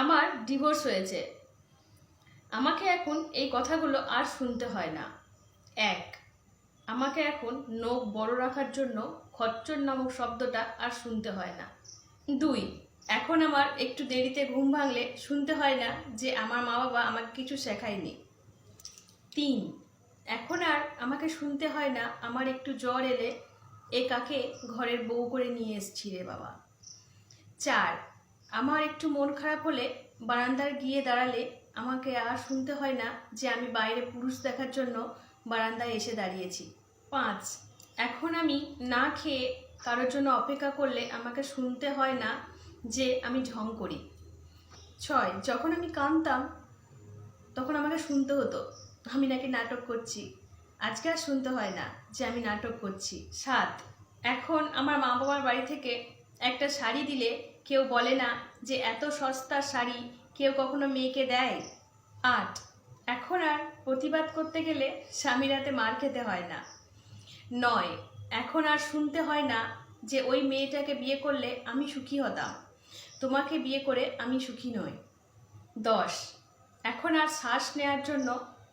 আমার ডিভোর্স হয়েছে। আমাকে এখন এই কথাগুলো আর শুনতে হয় না। এক, আমাকে এখন নখ বড় রাখার জন্য খচ্চর নামক শব্দটা আর শুনতে হয় না। দুই, এখন আমার একটু দেরিতে ঘুম ভাঙলে শুনতে হয় না যে আমার মা বাবা আমাকে কিছু শেখায়নি। তিন, এখন আর আমাকে শুনতে হয় না আমার একটু জ্বর এলে এ কাকে ঘরের বউ করে নিয়ে এসছি রে বাবা। চার, আমার একটু মন খারাপ হলে বারান্দায় গিয়ে দাঁড়ালে আমাকে আর শুনতে হয় না যে আমি বাইরে পুরুষ দেখার জন্য বারান্দায় এসে দাঁড়িয়েছি। পাঁচ, এখন আমি না খেয়ে কারোর জন্য অপেক্ষা করলে আমাকে শুনতে হয় না যে আমি ঢং করি। ছয়, যখন আমি কাঁদতাম তখন আমাকে শুনতে হতো আমি নাকি নাটক করছি। আজকে আর শুনতে হয় না যে আমি নাটক করছি। সাত, এখন আমার মা বাবার বাড়ি থেকে একটা শাড়ি দিলে কেউ বলে না যে এত সস্তার শাড়ি কেউ কখনো মেয়েকে দেয়। আট, এখন আর প্রতিবাদ করতে গেলে স্বামীর হাতে মার খেতে হয় না। নয়, এখন আর শুনতে হয় না যে ওই মেয়েটাকে বিয়ে করলে আমি সুখী হতাম, তোমাকে বিয়ে করে আমি সুখী নই। 10, এখন আর শ্বাস নেওয়ার জন্য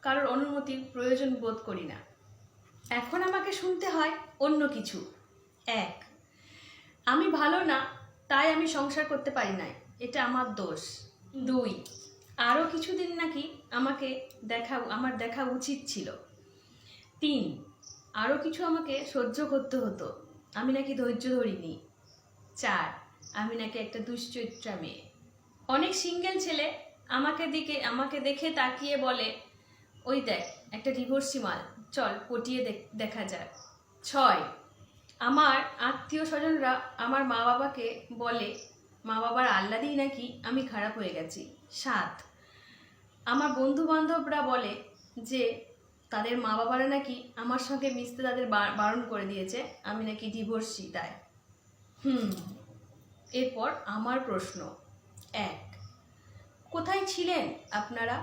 কারোর অনুমতির প্রয়োজন বোধ করি না। এখন আমাকে শুনতে হয় অন্য কিছু। 1, আমি ভালো না তাই আমি সংসার করতে পারি নাই, এটা আমার দোষ। 2, আরও কিছুদিন নাকি আমার দেখা উচিত ছিল। 3, আরও কিছু আমাকে সহ্য করতে হতো, আমি নাকি ধৈর্য ধরিনি। 4, আমি নাকি একটা দুশ্চরিত্রা মেয়ে। অনেক সিঙ্গেল ছেলে আমাকে দেখে তাকিয়ে বলে, ওই দেখ একটা ডিভোর্সি মাল, চল পটিয়ে দেখা যাক। 6, আমার আত্মীয় স্বজনরা আমার মা বাবাকে বলে মা বাবার আহ্লাদেই নাকি আমি খারাপ হয়ে গেছি। 7, আমার বন্ধু বান্ধবরা বলে যে তাদের মা বাবারা নাকি আমার সঙ্গে মিশতে তাদের বারণ করে দিয়েছে, আমি নাকি ডিভোর্সি তাই। এরপর আমার প্রশ্ন। 1, কোথায় ছিলেন আপনারা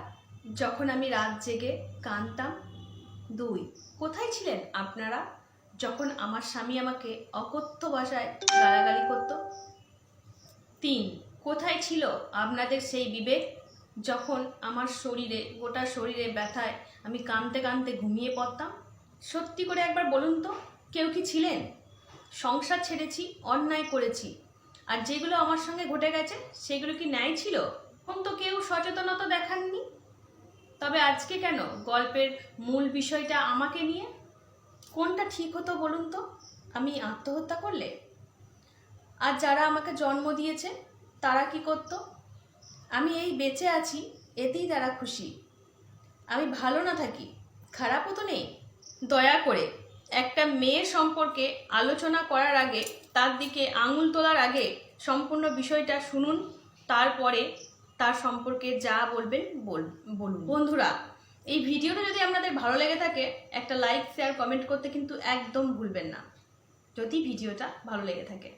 যখন আমি রাত জেগে কাঁদতাম? 2, কোথায় ছিলেন আপনারা যখন আমার স্বামী আমাকে অকথ্য ভাষায় গালাগালি করত? 3, কোথায় ছিল আপনাদের সেই বিবেক যখন আমার গোটা শরীরে ব্যথায় আমি কাঁদতে কাঁদতে ঘুমিয়ে পড়তাম? সত্যি করে একবার বলুন তো, কেউ কি ছিলেন? সংসার ছেড়েছি, অন্যায় করেছি, আর যেগুলো আমার সঙ্গে ঘটে গেছে সেগুলো কি ন্যায় ছিল? এখন তো কেউ সচেতনতা দেখাননি, তবে আজকে কেন গল্পের মূল বিষয়টা আমাকে নিয়ে? কোনটা ঠিক হতো বলুন তো, আমি আত্মহত্যা করলে? আর যারা আমাকে জন্ম দিয়েছে তারা কি করত? আমি এই বেঁচে আছি এতেই তারা খুশি। আমি ভালো না থাকি, খারাপও তো নেই। দয়া করে একটা মেয়ের সম্পর্কে আলোচনা করার আগে, তার দিকে আঙুল তোলার আগে সম্পূর্ণ বিষয়টা শুনুন, তারপরে তার সম্পর্কে যা বলবেন বলুন। বন্ধুরা, এই ভিডিওটা যদি আপনাদের ভালো লেগে থাকে একটা লাইক, শেয়ার, কমেন্ট করতে কিন্তু একদম ভুলবেন না, যদি ভিডিওটা ভালো লেগে থাকে।